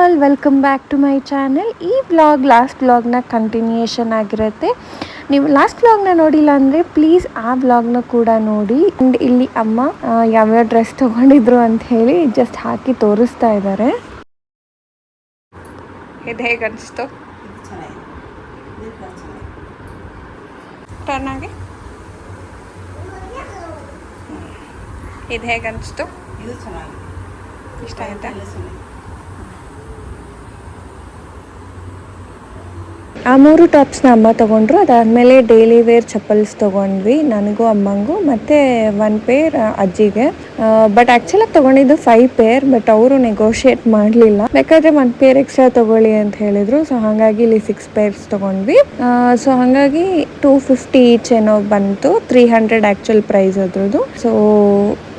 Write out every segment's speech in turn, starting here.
All welcome back to my channel. ಈ last ವ್ಲಾಗ್ನ continuation ಆಗಿರುತ್ತೆ. ನೀವು ಲಾಸ್ಟ್ ವ್ಲಾಗ್ನ ನೋಡಿಲ್ಲ ಅಂದರೆ ಪ್ಲೀಸ್ ಆ ವ್ಲಾಗ್ನ ಕೂಡ ನೋಡಿ. ಆ್ಯಂಡ್ ಇಲ್ಲಿ ಅಮ್ಮ ಯಾವ್ಯಾವ ಡ್ರೆಸ್ ತೊಗೊಂಡಿದ್ರು ಅಂತ ಹೇಳಿ ಜಸ್ಟ್ ಹಾಕಿ ತೋರಿಸ್ತಾ ಇದ್ದಾರೆ. ಇದು ಹೇಗೆ ಅನಿಸ್ತು? ಟರ್ನ್ ಆಗಿ ಇದು ಹೇಗೆ ಅನಿಸ್ತು? ಇದು ಚೆನ್ನಾಗಿ ಇಷ್ಟ ಆಯ್ತಾ? ಆ 3 ಟಾಪ್ಸ್ನ ಅಮ್ಮ ತೊಗೊಂಡ್ರು. ಅದಾದಮೇಲೆ ಡೈಲಿ ವೇರ್ ಚಪ್ಪಲ್ಸ್ ತೊಗೊಂಡ್ವಿ, ನನಗೂ ಅಮ್ಮಂಗೂ, ಮತ್ತು 1 ಪೇರ್ ಅಜ್ಜಿಗೆ. ಬಟ್ ಆ್ಯಕ್ಚುಲಾಗಿ ತೊಗೊಂಡಿದ್ದು 5 ಪೇರ್, ಬಟ್ ಅವರು ನೆಗೋಷಿಯೇಟ್ ಮಾಡಲಿಲ್ಲ. ಬೇಕಾದರೆ 1 ಪೇರ್ ಎಕ್ಸ್ಟ್ರಾ ತೊಗೊಳ್ಳಿ ಅಂತ ಹೇಳಿದರು. ಸೊ ಹಾಗಾಗಿ ಇಲ್ಲಿ 6 ಪೇರ್ಸ್ ತೊಗೊಂಡ್ವಿ. ಸೊ ಹಾಗಾಗಿ 250 ಈಚ್ ಏನೋ ಬಂತು. 300 ಆ್ಯಕ್ಚುಲ್ ಪ್ರೈಸ್ ಅದ್ರದ್ದು. ಸೊ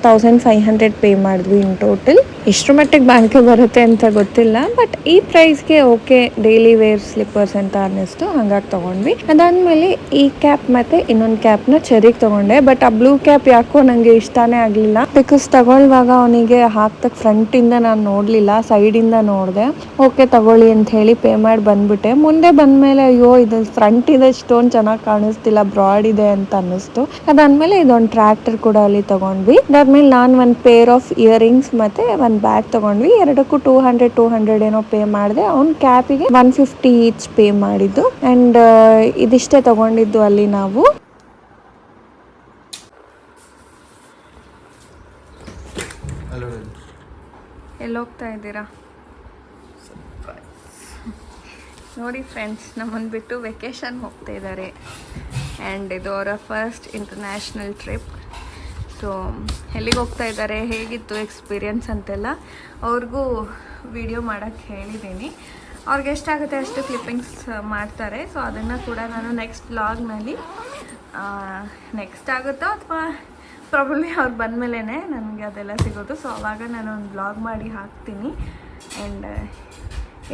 1500 ಪೇ ಮಾಡಿದ್ವಿ ಇನ್ ಟೋಟಲ್. ಇಷ್ಟರ ಮಟ್ಟಿಗೆ ಬಾಳಿಕೆ ಬರುತ್ತೆ ಅಂತ ಗೊತ್ತಿಲ್ಲ, ಬಟ್ ಈ ಪ್ರೈಸ್ಗೆ ಓಕೆ, ಡೈಲಿ ವೇರ್ ಸ್ಲಿಪ್ಪರ್ಸ್ ಅಂತ ಅನ್ನಿಸ್ತು, ಹಾಗಾಗಿ ತೊಗೊಂಡ್ವಿ. ಅದಾದಮೇಲೆ ಈ ಕ್ಯಾಪ್ ಮತ್ತು ಇನ್ನೊಂದು ಕ್ಯಾಪ್ನ ಚೆರಿಗೆ ತೊಗೊಂಡೆ. ಬಟ್ ಆ ಬ್ಲೂ ಕ್ಯಾಪ್ ಯಾಕೋ ನನಗೆ ಇಷ್ಟನೇ ಆಗಲಿಲ್ಲ. ಬಿಕಾಸ್ ತಗೊಳ್ಳುವಾಗ ಅವನಿಗೆ ಹಾಕ್ತಕ್ಕ ಫ್ರಂಟಿಂದ ನಾನು ನೋಡಲಿಲ್ಲ, ಸೈಡಿಂದ ನೋಡಿದೆ. ಓಕೆ ತಗೊಳ್ಳಿ ಅಂತ ಹೇಳಿ ಪೇ ಮಾಡಿ ಬಂದ್ಬಿಟ್ಟೆ. ಮುಂದೆ ಬಂದಮೇಲೆ ಅಯ್ಯೋ ಇದು ಫ್ರಂಟ್ ಇದೆ, ಇಷ್ಟೊಂದು ಚೆನ್ನಾಗಿ ಕಾಣಿಸ್ತಿಲ್ಲ, ಬ್ರಾಡ್ ಇದೆ ಅಂತ ಅನ್ನಿಸ್ತು. ಅದಾದಮೇಲೆ ಇದೊಂದು ಟ್ರ್ಯಾಕ್ಟರ್ ಕೂಡ ಅಲ್ಲಿ ತೊಗೊಂಡ್ವಿ. ಅದಾದ್ಮೇಲೆ ನಾನು 1 ಪೇರ್ ಆಫ್ ಇಯರಿಂಗ್ಸ್ ಮತ್ತು 1 ಬ್ಯಾಗ್ ತೊಗೊಂಡ್ವಿ. ಎರಡಕ್ಕೂ 200 ಏನೋ ಪೇ ಮಾಡಿದೆ. ಅವ್ನ ಕ್ಯಾಪಿಗೆ 150 ಈಚ್ ಪೇ ಮಾಡಿದ್ದು. ಆ್ಯಂಡ್ ಇದಿಷ್ಟೇ ತೊಗೊಂಡಿದ್ದು ಅಲ್ಲಿ ನಾವು. ಎಲ್ಲೋಗ್ತಾ ಇದ್ದೀರಾ ನೋಡಿ ಫ್ರೆಂಡ್ಸ್, ನಮ್ಮನ್ನು ಬಿಟ್ಟು ವೆಕೇಶನ್ ಹೋಗ್ತಾ ಇದ್ದಾರೆ. ಆ್ಯಂಡ್ ಇದು ಅವರ ಫಸ್ಟ್ ಇಂಟರ್ನ್ಯಾಷನಲ್ ಟ್ರಿಪ್. ಸೊ ಎಲ್ಲಿಗೆ ಹೋಗ್ತಾ ಇದ್ದಾರೆ, ಹೇಗಿತ್ತು ಎಕ್ಸ್ಪೀರಿಯನ್ಸ್ ಅಂತೆಲ್ಲ ಅವ್ರಿಗೂ ವಿಡಿಯೋ ಮಾಡೋಕ್ಕೆ ಹೇಳಿದ್ದೀನಿ. ಅವ್ರಿಗೆ ಎಷ್ಟಾಗುತ್ತೆ ಅಷ್ಟು ಕ್ಲಿಪ್ಪಿಂಗ್ಸ್ ಮಾಡ್ತಾರೆ. ಸೊ ಅದನ್ನು ಕೂಡ ನಾನು ನೆಕ್ಸ್ಟ್ ವ್ಲಾಗ್ನಲ್ಲಿ ನೆಕ್ಸ್ಟ್ ಆಗುತ್ತೋ ಅಥವಾ ಪ್ರಾಬಬ್ಲಿ ಅವ್ರು ಬಂದಮೇಲೆ ನನಗೆ ಅದೆಲ್ಲ ಸಿಗೋದು. ಸೊ ಅವಾಗ ನಾನು ಒಂದು ವ್ಲಾಗ್ ಮಾಡಿ ಹಾಕ್ತೀನಿ. ಆ್ಯಂಡ್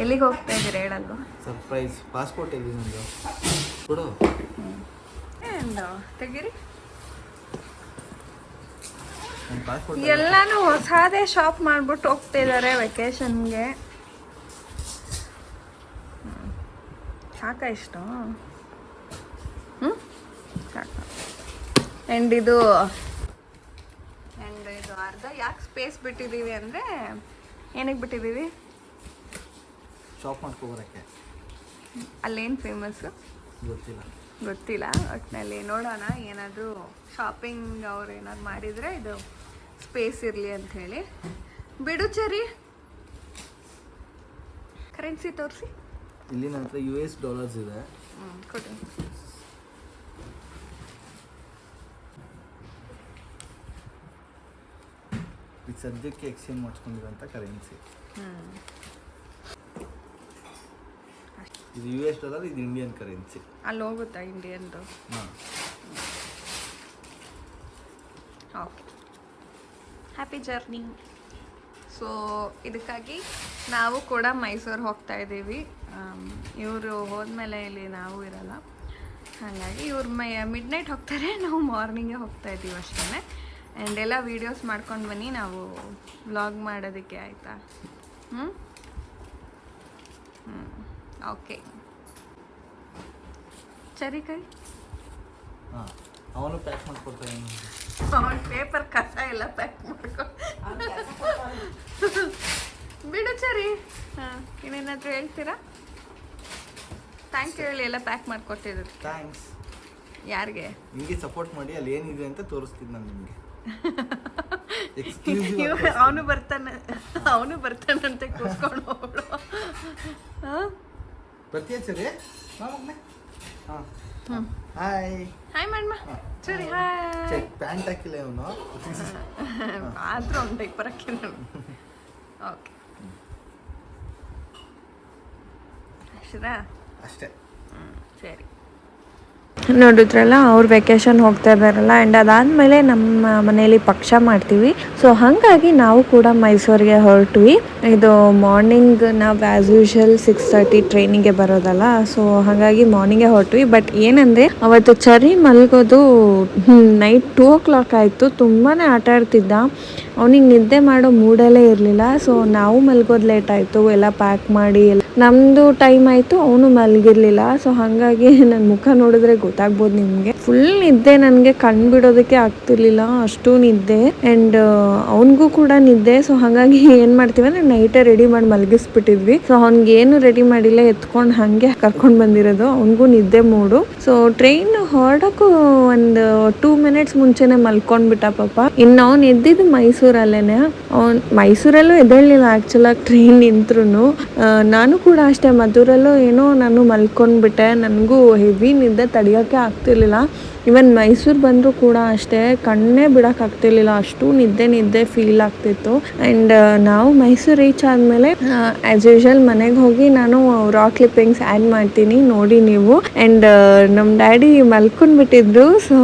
ಎಲ್ಲಿಗೆ ಹೋಗ್ತಾ ಇದ್ದೀರಾ ಹೇಳಲ್ವಾ? ಸರ್ಪ್ರೈಸ್. ಪಾಸ್ಪೋರ್ಟ್ ಇದೆ ನಿಮ್ಮದು ಕೊಡು. ಆ್ಯಂಡ್ ತೆಗೀರಿ. ಪಾಸ್ಪೋರ್ಟ್ ಎಲ್ಲಾನು ಹೊಸದೇ ಶಾಪ್ ಮಾಡಿಬಿಟ್ಟು ಹೋಗ್ತಾ ಇದ್ದಾರೆ ವೆಕೇಶನ್ಗೆ. ಸಾಕಾ ಇಷ್ಟು? ಸಾಕು. ಆ್ಯಂಡ್ ಇದು ಅರ್ಧ ಯಾಕೆ ಸ್ಪೇಸ್ ಬಿಟ್ಟಿದ್ದೀವಿ ಅಂದರೆ, ಏನಕ್ಕೆ ಬಿಟ್ಟಿದ್ದೀವಿ? ಶಾಪ್ ಮಾಡ್ಕೊಬರಕ್ಕೆ. ಅಲ್ಲೇನು ಫೇಮಸ್ಸು ಗೊತ್ತಿಲ್ಲ. ಒಟ್ಟಿನಲ್ಲಿ ನೋಡೋಣ, ಏನಾದರೂ ಶಾಪಿಂಗ್ ಅವ್ರು ಏನಾದ್ರು ಮಾಡಿದರೆ ಇದು ಸ್ಪೇಸ್ ಇರಲಿ ಅಂಥೇಳಿ. ಬಿಡು ಚರಿ, ಕರೆನ್ಸಿ ತೋರಿಸಿ. ಇಲ್ಲಿ ನನ್ನ ಹತ್ರ $US ಇದೆ. ಕೊಡಿ. ಇದು ಸದ್ಯಕ್ಕೆ ಎಕ್ಸ್ಚೇಂಜ್ ಮಾಡಿಸ್ಕೊಂಡಿರೋಂಥ ಕರೆನ್ಸಿ. ಇದು $US, ಇದು ಇಂಡಿಯನ್ ಕರೆನ್ಸಿ. ಅಲ್ಲಿ ಹೋಗುತ್ತಾ ಇಂಡಿಯನ್ದು? ಹಾಂ. Okay, happy journey. ಸೊ ಇದಕ್ಕಾಗಿ ನಾವು ಕೂಡ ಮೈಸೂರು ಹೋಗ್ತಾ ಇದ್ದೀವಿ. ಇವರು ಹೋದ್ಮೇಲೆ ಇಲ್ಲಿ ನಾವು ಇರಲ್ಲ, ಹಾಗಾಗಿ ಇವ್ರು ಮಿಡ್ ನೈಟ್ ಹೋಗ್ತಾರೆ, ನಾವು ಮಾರ್ನಿಂಗೇ ಹೋಗ್ತಾ ಇದ್ದೀವಿ ಅಷ್ಟೇ. ಆ್ಯಂಡ್ ಎಲ್ಲ ವೀಡಿಯೋಸ್ ಮಾಡ್ಕೊಂಡು ಬನ್ನಿ, ನಾವು ವ್ಲಾಗ್ ಮಾಡೋದಕ್ಕೆ, ಆಯಿತಾ? ಓಕೆ. ಸರಿ ಕೈ. ಹಾಂ, ಅವನು ಪ್ಯಾಕ್ ಮಾಡ್ಕೊಡ್ತಾನೆ. ಅವನ ಪೇಪರ್ ಕಸ ಎಲ್ಲ ಪ್ಯಾಕ್ ಮಾಡ್ಕೊ. ಬಿಡು ಸರಿ. ಹಾಂ, ಇನ್ನೇನಾದರೂ ಹೇಳ್ತೀರಾ? ಥ್ಯಾಂಕ್ ಯು ಹೇಳಿ, ಎಲ್ಲ ಪ್ಯಾಕ್ ಮಾಡಿಕೊಟ್ಟಿದ್ರು. ಥ್ಯಾಂಕ್ಸ್. ಯಾರಿಗೆ? ನಿಮಗೆ ಸಪೋರ್ಟ್ ಮಾಡಿ ಅಲ್ಲಿ ಏನಿದೆ ಅಂತ ತೋರಿಸ್ತೀನಿ ನಾನು ನಿಮಗೆ. ಅವನು ಬರ್ತಾನಂತೆ ಕೂತ್ಕೊಂಡು ಹೋಗ್ಳು. ಬರ್ತೀಯ ಸರಿ? ಹಾಂ, ಹಾಯ್ ಹಾಯ್ ಮಾಡಮ್ಮ. ಸರಿ, ಹಾಯ್. ಪ್ಯಾಂಟ್ ಹಾಕಿಲ್ಲ ಅವನು, ಆದರೂ ಒಂದು ಡೈಪರ್ ಹಾಕಿಲ್ಲ. ಓಕೆ, ಅಷ್ಟೇ. ಅಷ್ಟೇ. ಸರಿ. ನೋಡಿದ್ರಲ್ಲ ಅವ್ರು ವೆಕೇಶನ್ ಹೋಗ್ತಾ ಇದ್ದಾರಲ್ಲ ಆ್ಯಂಡ್ ಅದಾದಮೇಲೆ ನಮ್ಮ ಮನೆಯಲ್ಲಿ ಪಕ್ಷ ಮಾಡ್ತೀವಿ. ಸೊ ಹಾಗಾಗಿ ನಾವು ಕೂಡ ಮೈಸೂರಿಗೆ ಹೊರಟ್ವಿ. ಇದು ಮಾರ್ನಿಂಗ್ ನಾವು ಆ್ಯಸ್ ಯೂಶುವಲ್ 6:30 ಟ್ರೈನಿಗೆ ಬರೋದಲ್ಲ. ಸೊ ಹಾಗಾಗಿ ಮಾರ್ನಿಂಗೇ ಹೊರಟ್ವಿ. ಬಟ್ ಏನಂದರೆ ಅವತ್ತು ಚರಿ ಮಲಗೋದು ನೈಟ್ 2 o'clock ಆಯಿತು. ತುಂಬಾ ಆಟ ಆಡ್ತಿದ್ದ, ಅವನಿಗೆ ನಿದ್ದೆ ಮಾಡೋ ಮೂಡಲ್ಲೇ ಇರಲಿಲ್ಲ. ಸೊ ನಾವು ಮಲ್ಗೋದು ಲೇಟ್ ಆಯಿತು, ಎಲ್ಲ ಪ್ಯಾಕ್ ಮಾಡಿ ನಮ್ಮದು ಟೈಮ್ ಆಯಿತು, ಅವನು ಮಲಗಿರಲಿಲ್ಲ. ಸೊ ಹಾಗಾಗಿ ನನ್ನ ಮುಖ ನೋಡಿದ್ರೆ ಗೊತ್ತಾಗ್ಬೋದು ನಿಮಗೆ. ಫುಲ್ ನಿದ್ದೆ, ನನಗೆ ಕಣ್ಣು ಬಿಡೋದಕ್ಕೆ ಆಗ್ತಿರ್ಲಿಲ್ಲ, ಅಷ್ಟು ನಿದ್ದೆ. ಆ್ಯಂಡ್ ಅವನಿಗೂ ಕೂಡ ನಿದ್ದೆ. ಸೊ ಹಾಗಾಗಿ ಏನು ಮಾಡ್ತೀವಿ ಅಂದರೆ ನೈಟೇ ರೆಡಿ ಮಾಡಿ ಮಲಗಿಸ್ಬಿಟ್ಟಿದ್ವಿ. ಸೊ ಅವ್ನಿಗೇನು ರೆಡಿ ಮಾಡಿಲ್ಲ, ಎತ್ಕೊಂಡು ಹಾಗೆ ಕರ್ಕೊಂಡು ಬಂದಿರೋದು. ಅವನಿಗೂ ನಿದ್ದೆ ಮೂಡು. ಸೊ ಟ್ರೈನ್ ಹೊರಡೋಕ್ಕೂ ಒಂದು 2 minutes ಮುಂಚೆನೇ ಮಲ್ಕೊಂಡ್ಬಿಟ್ಟ ಪಾಪ. ಇನ್ನು ಅವ್ನು ಎದ್ದಿದ್ದು ಮೈಸೂರಲ್ಲೇ. ಅವ್ನು ಮೈಸೂರಲ್ಲೂ ಎದ್ದೇಳಲಿಲ್ಲ ಆ್ಯಕ್ಚುಲಾಗಿ ಟ್ರೈನ್ ನಿಂತ್ರು. ನಾನು ಕೂಡ ಅಷ್ಟೇ, ಮದ್ದೂರಲ್ಲೂ ಏನೋ ನಾನು ಮಲ್ಕೊಂಡ್ಬಿಟ್ಟೆ. ನನಗೂ ಹೆವಿ ನಿದ್ದೆ ತಡೆಯೋಕ್ಕೆ ಆಗ್ತಿರ್ಲಿಲ್ಲ. ಇವನ್ ಮೈಸೂರು ಬಂದರೂ ಕೂಡ ಅಷ್ಟೇ, ಕಣ್ಣೇ ಬಿಡೋಕ್ಕಾಗ್ತಿರ್ಲಿಲ್ಲ, ಅಷ್ಟು ನಿದ್ದೆ ಫೀಲ್ ಆಗ್ತಿತ್ತು. ಆ್ಯಂಡ್ ನಾವು ಮೈಸೂರು ರೀಚ್ ಆದಮೇಲೆ ಆ್ಯಸ್ ಯೂಶುವಲ್ ಮನೆಗೆ ಹೋಗಿ ನಾನು ರಾಕ್ ಕ್ಲಿಪ್ಪಿಂಗ್ಸ್ ಆ್ಯಡ್ ಮಾಡ್ತೀನಿ, ನೋಡಿ ನೀವು. ಆ್ಯಂಡ್ ನಮ್ಮ ಡ್ಯಾಡಿ ಮಲ್ಕೊಂಡ್ಬಿಟ್ಟಿದ್ರು. ಸೊ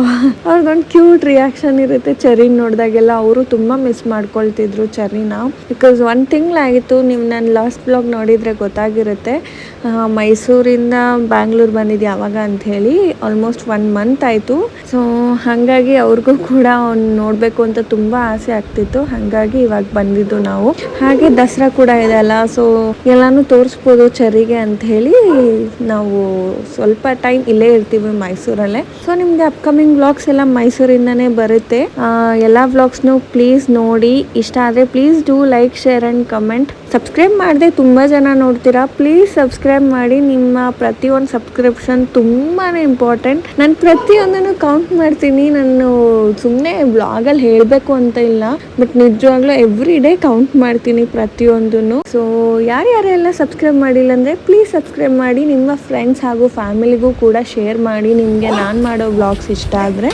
ಅವ್ರಿಗೊಂದು ಕ್ಯೂಟ್ ರಿಯಾಕ್ಷನ್ ಇರುತ್ತೆ ಚರಿನ ನೋಡಿದಾಗೆಲ್ಲ. ಅವರು ತುಂಬ ಮಿಸ್ ಮಾಡ್ಕೊಳ್ತಿದ್ರು ಚರಿನ. ಬಿಕಾಸ್ 1 ತಿಂಗಳಾಗಿತ್ತು. ನೀವು ನನ್ನ ಲಾಸ್ಟ್ ಬ್ಲಾಗ್ ನೋಡಿದರೆ ಗೊತ್ತಾಗಿರುತ್ತೆ, ಮೈಸೂರಿಂದ ಬ್ಯಾಂಗ್ಳೂರು ಬಂದಿದ್ದು ಯಾವಾಗ ಅಂಥೇಳಿ. ಆಲ್ಮೋಸ್ಟ್ 1 month ಆಯಿತು. ಸೊ ಹಾಗಾಗಿ ಅವ್ರಿಗೂ ಕೂಡ ಅವ್ನು ನೋಡಬೇಕು ಅಂತ ತುಂಬ ಆಸೆ ಆಗ್ತಿತ್ತು. ಹಾಗಾಗಿ ಇವಾಗ ಬಂದಿದ್ದು ನಾವು. ಹಾಗೆ ದಸರಾ ಕೂಡ ಇದೆ ಅಲ್ಲ, ಸೊ ಎಲ್ಲಾನು ತೋರಿಸ್ಬೋದು ಚರಿಗೆ ಅಂತ ಹೇಳಿ ನಾವು ಸ್ವಲ್ಪ ಟೈಮ್ ಇಲ್ಲೇ ಇರ್ತೀವಿ ಮೈಸೂರಲ್ಲೇ. ಸೊ ನಿಮಗೆ ಅಪ್ಕಮಿಂಗ್ ವ್ಲಾಗ್ಸ್ ಎಲ್ಲ ಮೈಸೂರಿಂದನೇ ಬರುತ್ತೆ. ಎಲ್ಲ ವ್ಲಾಗ್ಸ್ನು ಪ್ಲೀಸ್ ನೋಡಿ. ಇಷ್ಟ ಆದರೆ please do like, share and comment. Subscribe ಮಾಡದೆ ತುಂಬ ಜನ ನೋಡ್ತೀರಾ, ಪ್ಲೀಸ್ ಸಬ್ಸ್ಕ್ರೈಬ್ ಮಾಡಿ. ನಿಮ್ಮ ಪ್ರತಿಯೊಂದು ಸಬ್ಸ್ಕ್ರಿಪ್ಷನ್ ತುಂಬಾ ಇಂಪಾರ್ಟೆಂಟ್. ನಾನು ಪ್ರತಿಯೊಂದನ್ನು ಕೌಂಟ್ ಮಾಡ್ತೀನಿ. ನಾನು ಸುಮ್ಮನೆ ಬ್ಲಾಗಲ್ಲಿ ಹೇಳಬೇಕು ಅಂತ ಇಲ್ಲ, ಬಟ್ ನಿಜವಾಗ್ಲೂ ಎವ್ರಿ ಡೇ ಕೌಂಟ್ ಮಾಡ್ತೀನಿ ಪ್ರತಿಯೊಂದನ್ನು. ಸೊ ಯಾರ್ಯಾರೆಲ್ಲ ಸಬ್ಸ್ಕ್ರೈಬ್ ಮಾಡಿಲ್ಲ ಅಂದರೆ ಪ್ಲೀಸ್ ಸಬ್ಸ್ಕ್ರೈಬ್ ಮಾಡಿ. ನಿಮ್ಮ ಫ್ರೆಂಡ್ಸ್ ಹಾಗೂ ಫ್ಯಾಮಿಲಿಗೂ ಕೂಡ ಶೇರ್ ಮಾಡಿ, ನಿಮಗೆ ನಾನು ಮಾಡೋ ಬ್ಲಾಗ್ಸ್ ಇಷ್ಟ ಆದರೆ.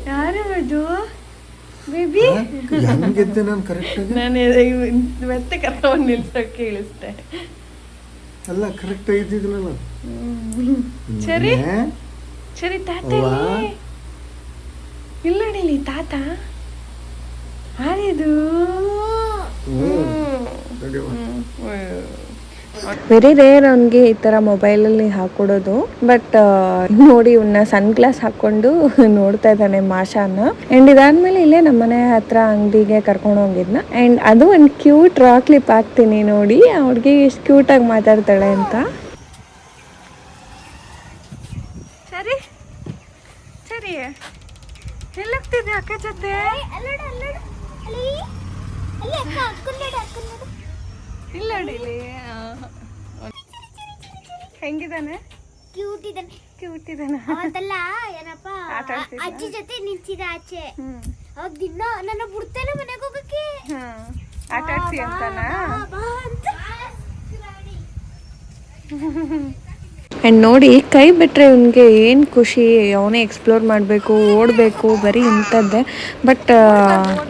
ಯಾರು ಅದು ಬೇಬಿ? ಹೆಂಗಿದ್ದೆ ನಾನು ಕರೆಕ್ಟಾಗಿ? ನಾನು ಮತ್ತೆ ಕರ್ಕೊಂಡು ನಿಲ್ಸೋಕೆ ಇಳಿಸ್ದೆ ಅಲ್ಲ, ಕರೆಕ್ಟ್ ಆಗಿದ್ದಿದ್ರಲ್ಲ. ಸರಿ ಸರಿ ತಾತ ಇಲ್ಲಡಿಲಿ ತಾತ ಆಡಿದು ವೆರಿ ರೇರ್ ಅವನಿಗೆ ಈ ಥರ ಮೊಬೈಲಲ್ಲಿ ಹಾಕೊಡೋದು. ಬಟ್ ನೋಡಿ ಇವನ್ನ ಸನ್ ಗ್ಲಾಸ್ ಹಾಕ್ಕೊಂಡು ನೋಡ್ತಾ ಇದ್ದಾನೆ ಮಾಷಾನ. ಆ್ಯಂಡ್ ಇದಾದ್ಮೇಲೆ ಇಲ್ಲೇ ನಮ್ಮನೆ ಹತ್ರ ಅಂಗಡಿಗೆ ಕರ್ಕೊಂಡು ಹೋಗಿದ್ನ. ಆ್ಯಂಡ್ ಅದು ಒಂದು ಕ್ಯೂಟ್ ರಾಕ್ ಕ್ಲಿಪ್ ಹಾಕ್ತೀನಿ ನೋಡಿ, ಅವ್ರಿಗೆ ಎಷ್ಟು ಕ್ಯೂಟಾಗಿ ಮಾತಾಡ್ತಾಳೆ ಅಂತ. ಸರಿ ಸರಿ ಎಲ್ಲೋಗ್ತಿದ್ದೆ ಅಕ್ಕ ಜೊತೆ? ಇಲ್ಲ ಅಡಿಲಿ ಹೆಂಗಿದಾನೆ? ಕ್ಯೂಟ್ ಇದ್ದಾನೆ. ಕ್ಯೂಟ್ ಇದಾನೆ. ಅವತ್ತಲ್ಲ ಏನಪ್ಪ ಅಜ್ಜಿ ಜೊತೆ ನಿಂತಿದ್ದ ಆಚೆ. ಅವಾಗ ದಿನ ನನ್ನ ಬಿಡ್ತೇನೆ ಮನೆಗೆ ಹೋಗಕ್ಕೆ. ಆಟ ಆಡ್ಸಿ ಅಂತಾನ. ಆ್ಯಂಡ್ ನೋಡಿ ಕೈ ಬಿಟ್ಟರೆ ಇವನಿಗೆ ಏನು ಖುಷಿ, ಅವನೇ ಎಕ್ಸ್ಪ್ಲೋರ್ ಮಾಡಬೇಕು, ಓಡಬೇಕು, ಬರೀ ಇಂಥದ್ದೇ. ಬಟ್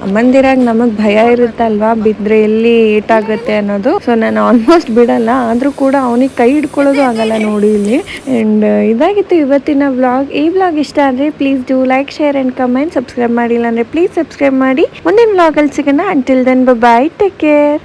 ಅಮ್ಮಂದಿರಾಗ ನಮಗೆ ಭಯ ಇರುತ್ತಲ್ವಾ, ಬಿದ್ದರೆ ಎಲ್ಲಿ ಏಟಾಗುತ್ತೆ ಅನ್ನೋದು. ಸೊ ನಾನು ಆಲ್ಮೋಸ್ಟ್ ಬಿಡಲ್ಲ, ಆದರೂ ಕೂಡ ಅವನಿಗೆ ಕೈ ಹಿಡ್ಕೊಳ್ಳೋದು ಆಗಲ್ಲ ನೋಡಿ ಇಲ್ಲಿ. ಆ್ಯಂಡ್ ಇದಾಗಿತ್ತು ಇವತ್ತಿನ ವ್ಲಾಗ್. ಈ ವ್ಲಾಗ್ ಇಷ್ಟ ಅಂದರೆ please do like, share and comment. Subscribe ಮಾಡಿಲ್ಲ ಅಂದರೆ ಪ್ಲೀಸ್ ಸಬ್ಸ್ಕ್ರೈಬ್ ಮಾಡಿ. ಮುಂದಿನ ವ್ಲಾಗಲ್ಲಿ ಸಿಗೋಣ. Until then bye, take care.